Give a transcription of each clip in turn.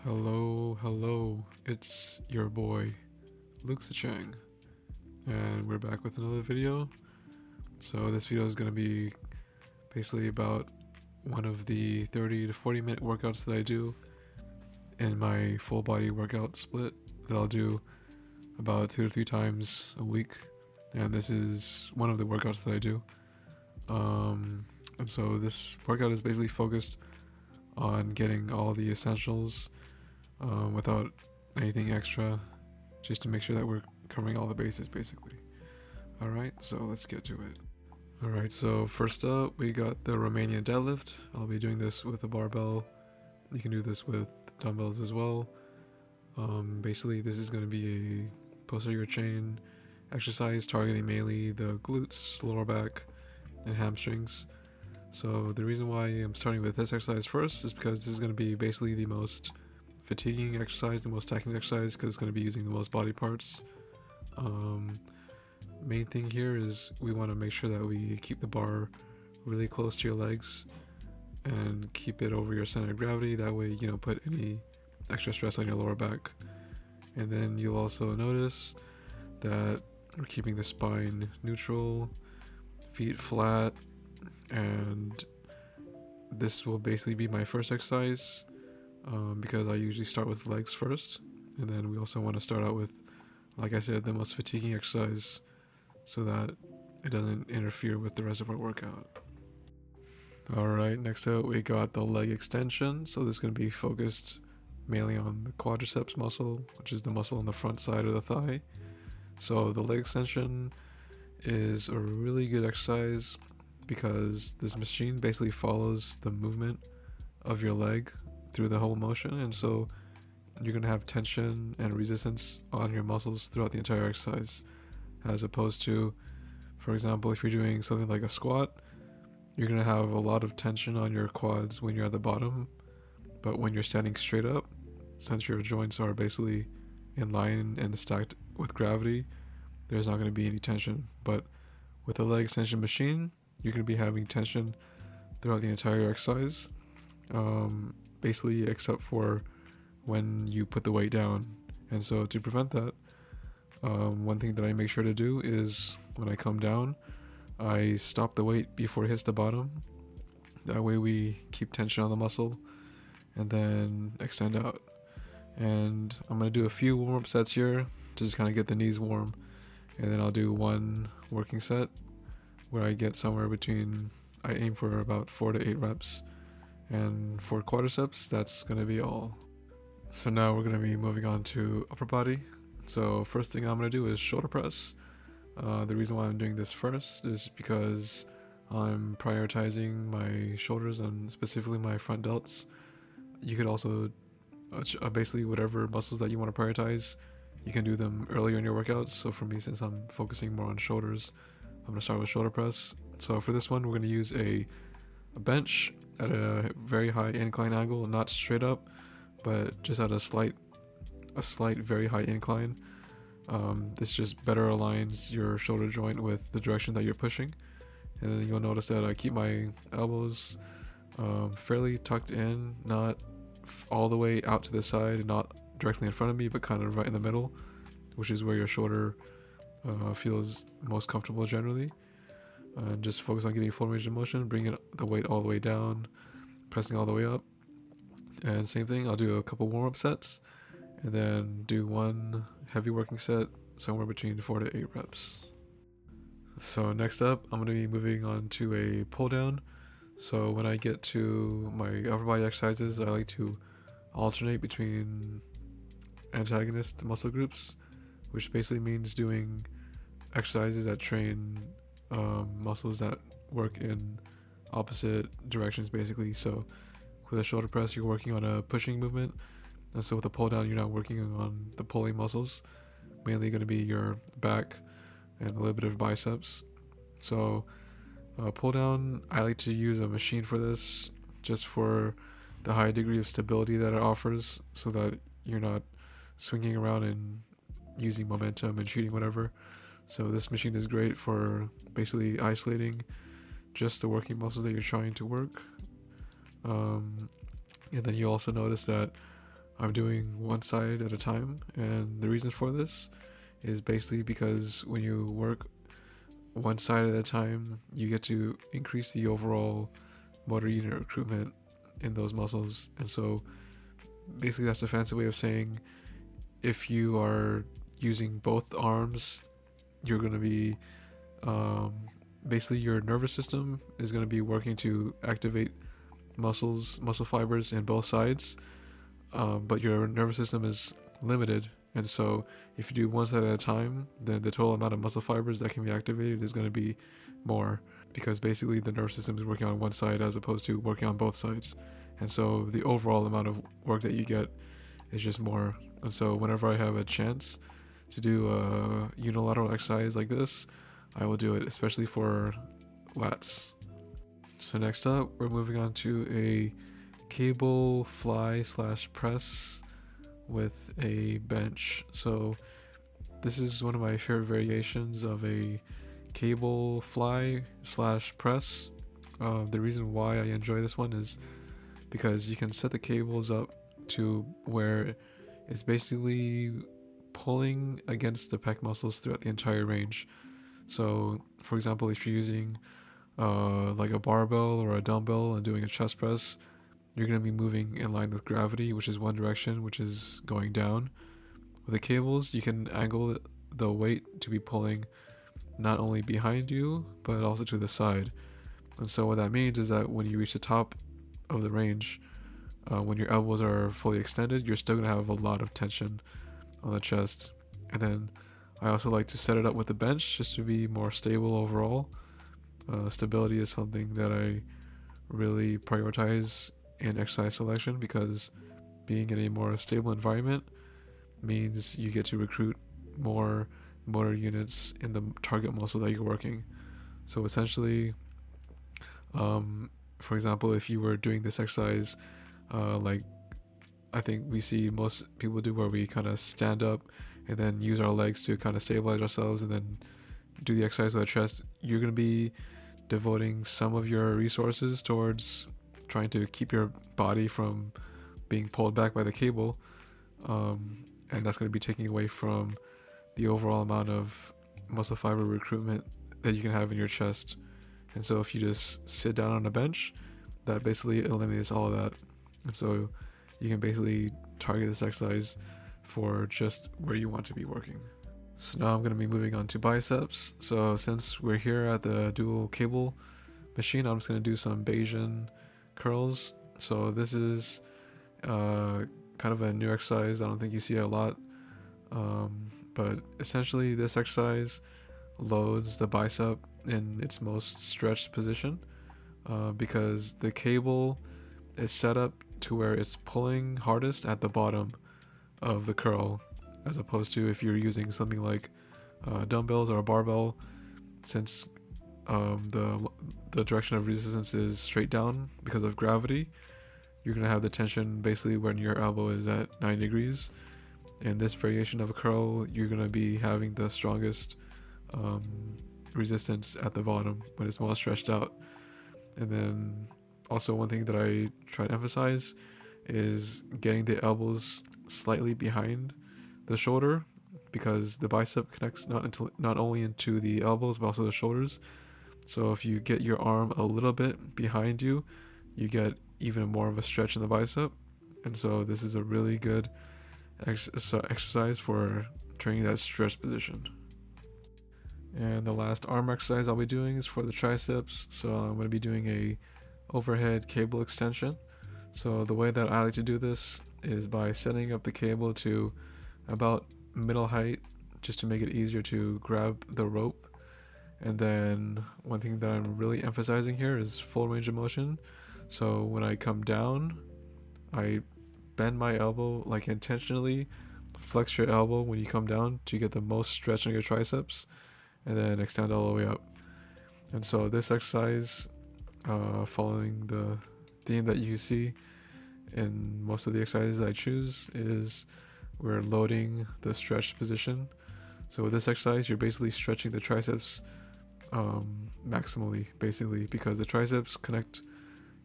Hello, it's your boy, Luke Chang, and we're back with another video. So this video is going to be basically about one of the 30 to 40 minute workouts that I do in my full body workout split that I'll do about 2 to 3 times a week, and this is one of the workouts that I do. And so this workout is basically focused on getting all the essentials without anything extra, just to make sure that we're covering all the bases basically. Alright, so let's get to it. Alright, so first up we got the Romanian deadlift. I'll be doing this with a barbell. You can do this with dumbbells as well. Basically this is going to be a posterior chain exercise targeting mainly the glutes, lower back, and hamstrings. So the reason why I'm starting with this exercise first is because this is going to be basically the most fatiguing exercise, the most taxing exercise, because it's going to be using the most body parts. Main thing here is we want to make sure that we keep the bar really close to your legs and keep it over your center of gravity. That way you don't put any extra stress on your lower back. And then you'll also notice that we're keeping the spine neutral, feet flat, and this will basically be my first exercise because I usually start with legs first, and then we also want to start out with, like I said, the most fatiguing exercise so that it doesn't interfere with the rest of our workout. Alright, next up we got the leg extension. So this is going to be focused mainly on the quadriceps muscle, which is the muscle on the front side of the thigh. So the leg extension is a really good exercise because this machine basically follows the movement of your leg through the whole motion, and so you're going to have tension and resistance on your muscles throughout the entire exercise, as opposed to, for example, if you're doing something like a squat, you're going to have a lot of tension on your quads when you're at the bottom, but when you're standing straight up, since your joints are basically in line and stacked with gravity, there's not going to be any tension. But with a leg extension machine, you're going to be having tension throughout the entire exercise, basically except for when you put the weight down. And so to prevent that, one thing that I make sure to do is when I come down, I stop the weight before it hits the bottom. That way we keep tension on the muscle and then extend out. And I'm going to do a few warm-up sets here to just kind of get the knees warm. And then I'll do one working set where I get somewhere between, I aim for about 4 to 8 reps. And for quadriceps, that's going to be all. So now we're going to be moving on to upper body. So first thing I'm going to do is shoulder press. The reason why I'm doing this first is because I'm prioritizing my shoulders and specifically my front delts. You could also basically whatever muscles that you want to prioritize, you can do them earlier in your workouts. So for me, since I'm focusing more on shoulders, I'm going to start with shoulder press. So for this one, we're going to use a bench at a very high incline angle, not straight up, but just at a slight very high incline. This just better aligns your shoulder joint with the direction that you're pushing. And then you'll notice that I keep my elbows fairly tucked in, not all the way out to the side and not directly in front of me, but kind of right in the middle, which is where your shoulder feels most comfortable generally. And just focus on getting full range of motion, bringing the weight all the way down, pressing all the way up. And same thing, I'll do a couple warm-up sets and then do one heavy working set somewhere between 4 to 8 reps. So next up, I'm going to be moving on to a pull down. So when I get to my upper body exercises, I like to alternate between antagonist muscle groups, which basically means doing exercises that train muscles that work in opposite directions basically. So with a shoulder press, you're working on a pushing movement, and so with a pull down, you're not working on the pulling muscles, mainly going to be your back and a little bit of biceps. So pull down, I like to use a machine for this, just for the high degree of stability that it offers, so that you're not swinging around and using momentum and shooting whatever. So this machine is great for basically isolating just the working muscles that you're trying to work. And then you also notice that I'm doing one side at a time, and the reason for this is basically because when you work one side at a time, you get to increase the overall motor unit recruitment in those muscles. And so basically that's a fancy way of saying if you are using both arms, you're going to be um, basically your nervous system is going to be working to activate muscle fibers in both sides, but your nervous system is limited. And so if you do one side at a time, then the total amount of muscle fibers that can be activated is going to be more, because basically the nervous system is working on one side as opposed to working on both sides. And so the overall amount of work that you get is just more. And so whenever I have a chance to do a unilateral exercise like this, I will do it, especially for lats. So next up, we're moving on to a cable fly slash press with a bench. So this is one of my favorite variations of a cable fly slash press. The reason why I enjoy this one is because you can set the cables up to where it's basically pulling against the pec muscles throughout the entire range. So for example, if you're using like a barbell or a dumbbell and doing a chest press, you're going to be moving in line with gravity, which is one direction, which is going down. With the cables, you can angle the weight to be pulling not only behind you, but also to the side. And so what that means is that when you reach the top of the range, when your elbows are fully extended, you're still going to have a lot of tension on the chest. And then I also like to set it up with the bench just to be more stable overall. Stability is something that I really prioritize in exercise selection, because being in a more stable environment means you get to recruit more motor units in the target muscle that you're working. So essentially, for example, if you were doing this exercise, like I think we see most people do, where we kind of stand up and then use our legs to kind of stabilize ourselves and then do the exercise with our chest, you're going to be devoting some of your resources towards trying to keep your body from being pulled back by the cable, and that's going to be taking away from the overall amount of muscle fiber recruitment that you can have in your chest. And so if you just sit down on a bench, that basically eliminates all of that. And so you can basically target this exercise for just where you want to be working. So now I'm going to be moving on to biceps. So since we're here at the dual cable machine, I'm just going to do some Bayesian curls. So this is kind of a new exercise. I don't think you see a lot, but essentially this exercise loads the bicep in its most stretched position, because the cable is set up to where it's pulling hardest at the bottom of the curl, as opposed to if you're using something like dumbbells or a barbell. Since the direction of resistance is straight down because of gravity, you're going to have the tension basically when your elbow is at 9 degrees. In this variation of a curl, you're going to be having the strongest resistance at the bottom when it's most stretched out. And then also one thing that I try to emphasize is getting the elbows slightly behind the shoulder, because the bicep connects not only into the elbows but also the shoulders. So if you get your arm a little bit behind you, you get even more of a stretch in the bicep. And so this is a really good exercise for training that stretch position. And the last arm exercise I'll be doing is for the triceps. So I'm going to be doing a overhead cable extension. So the way that I like to do this is by setting up the cable to about middle height, just to make it easier to grab the rope. And then one thing that I'm really emphasizing here is full range of motion. So when I come down, I bend my elbow, like intentionally flex your elbow when you come down to get the most stretch on your triceps, and then extend all the way up. And so this exercise, following the theme that you see in most of the exercises that I choose, is we're loading the stretch position. So with this exercise, you're basically stretching the triceps maximally, basically, because the triceps connect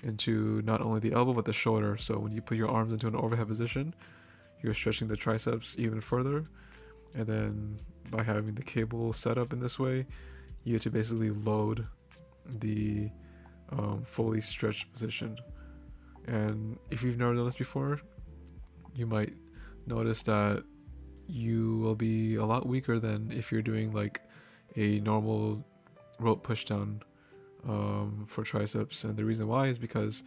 into not only the elbow but the shoulder. So when you put your arms into an overhead position, you're stretching the triceps even further. And then by having the cable set up in this way, you get to basically load the fully stretched position. And if you've never done this before, you might notice that you will be a lot weaker than if you're doing like a normal rope pushdown for triceps. And the reason why is because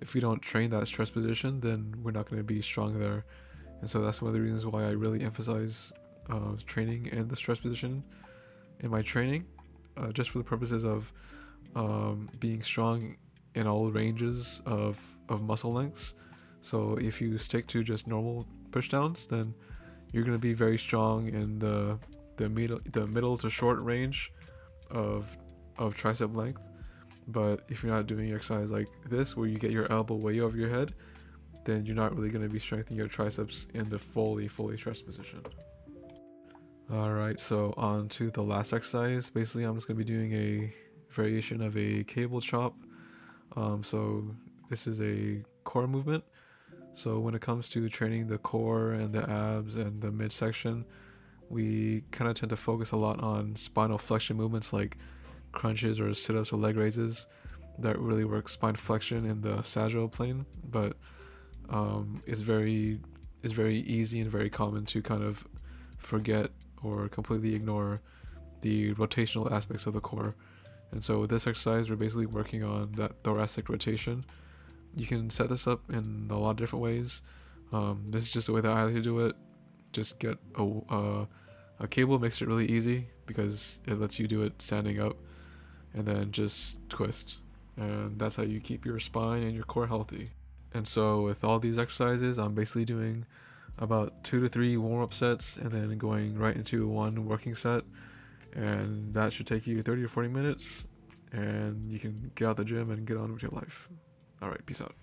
if we don't train that stretch position, then we're not going to be strong there. And so that's one of the reasons why I really emphasize training and the stretch position in my training, just for the purposes of being strong in all ranges of muscle lengths. So if you stick to just normal pushdowns, then you're going to be very strong in the middle to short range of tricep length. But if you're not doing exercise like this, where you get your elbow way over your head, then you're not really going to be strengthening your triceps in the fully stretched position. Alright, so on to the last exercise. Basically, I'm just going to be doing a variation of a cable chop. So this is a core movement. So when it comes to training the core and the abs and the midsection, we kind of tend to focus a lot on spinal flexion movements like crunches or sit-ups or leg raises that really work spine flexion in the sagittal plane. But it's very easy and very common to kind of forget or completely ignore the rotational aspects of the core. And so with this exercise, we're basically working on that thoracic rotation. You can set this up in a lot of different ways. This is just the way that I like to do it. Just get a cable, makes it really easy because it lets you do it standing up, and then just twist. And that's how you keep your spine and your core healthy. And so with all these exercises, I'm basically doing about 2 to 3 warm-up sets and then going right into one working set. And that should take you 30 to 40 minutes, and you can get out the gym and get on with your life. All right, peace out.